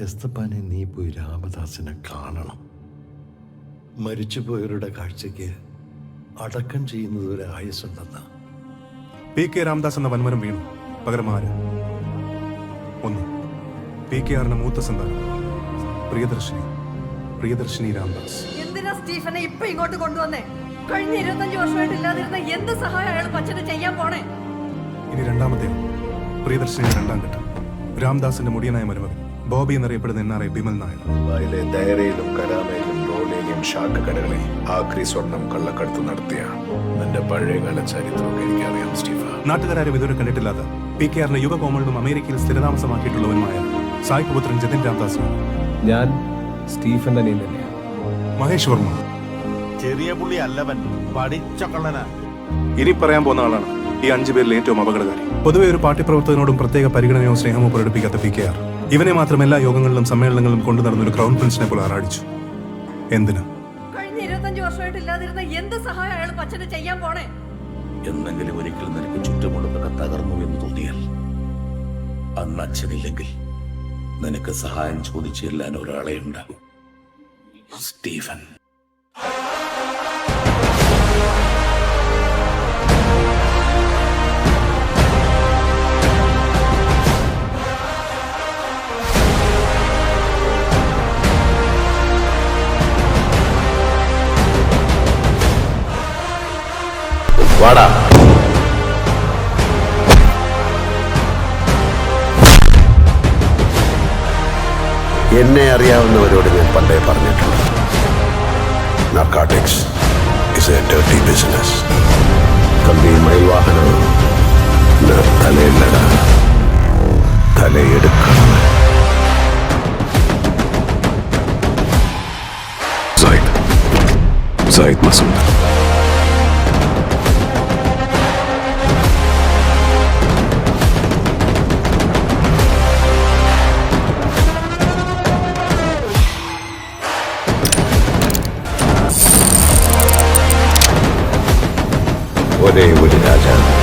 എസ്തപ്പാനെ നീ പോയി രാമദാസിനെ കാണണം. മരിച്ചുപോയവരുടെ കാഴ്ചയ്ക്ക് അടക്കം ചെയ്യുന്നത് ഒരു ആയുസ്സുണ്ടെന്ന്. പി കെ രാമദാസ് എന്ന വൻമരം വീണു. പകരം ആര്? ഒന്ന്, പി കെ ആറിന്റെ മൂത്ത സന്താനം പ്രിയദർശിനി രാമദാസ്. എന്തിനാ സ്റ്റീഫനെ ഇപ്പൊ ഇങ്ങോട്ട് കൊണ്ടുവന്നേ? കഴിഞ്ഞ 25 വർഷമായിട്ട് ഇല്ലാതിരുന്ന എന്ത് സഹായം അയാൾ പച്ചന് ചെയ്യാൻ പോണേ? ഇനി രണ്ടാമത്തെ പ്രിയദർശിനി രണ്ടാം ഘട്ടം രാമദാസിന്റെ മുടിയനായ മരുമകൻ ബോബി എന്നറിയപ്പെടുന്ന NRI ബിമൽ നായർ. ദുബായിലെ ദയറയിലും കരാമയിലും റോളിലും ഷാട്ട് കടകളിൽ ആക്രി സ്വർണം കള്ളക്കടത്ത് നടത്തിയ നിന്റെ പഴയകാല ചരിത്രമൊക്കെ എനിക്കറിയാം സ്റ്റീഫ. നാട്ടുകാരും ഇതുവരെ കണ്ടിട്ടില്ലാത്ത പി കെ ആറിന്റെ യുവകോമളിലും അമേരിക്കയിൽ സ്ഥിരതാമസമാക്കിയിട്ടുള്ളവനുമായ സായിപുത്രൻ ജതിൻ രാമദാസിനാണ് ഞാൻ. സ്റ്റീഫന്റെ അനിയൻ തന്നെയാണ്. മഹേഷ് വർമ്മ. ചെറിയ പുള്ളി അല്ലവൻ, പഠിച്ച കള്ളനാ. ഇനി പറയാൻ പോകുന്ന ആളാണ് ഈ 5 പേരിൽ ഏറ്റവും അപകടകാരി. പൊതുവെ ഒരു പാർട്ടി പ്രവർത്തകനോടും പ്രത്യേക പരിഗണനയോ സ്നേഹമോ പ്രകടിപ്പിക്കാത്ത പി കെ ആർ ഇവനെ മാത്രം എല്ലാ യോഗങ്ങളിലും സമ്മേളനങ്ങളിലും കൊണ്ടു നടന്നൊരു ക്രൗൺ പ്രിൻസിനെ പോലെ ആറാടിച്ചു. എന്തിനാ? കഴിഞ്ഞ 25 വർഷമായിട്ട് ഇല്ലാതിരുന്ന എന്ത് സഹായം അയാൾ പച്ചന് ചെയ്യാൻ പോണേ? എന്നെങ്കിലും ഒരിക്കൽ നിനക്ക് ചുറ്റുമുള്ളതൊക്കെ തകർന്നു എന്ന് തോന്നിയാൽ അന്ന് അച്ഛനില്ലെങ്കിൽ നിനക്ക് സഹായം ചോദിച്ചു ചെല്ലാൻ ഒരാളെ ഉണ്ടാകും. സ്റ്റീഫൻ. വാടാ. എന്നെ അറിയാവുന്നവരോട് ഞാൻ പണ്ടേ പറഞ്ഞിട്ടുണ്ട്, narcotics is A dirty business. കമ്പി മയിൽവാഹനം തലയില്ലട, തലയെടുക്കണം. Zaid Masood. ഒരേ ഒരു രാജാവ്.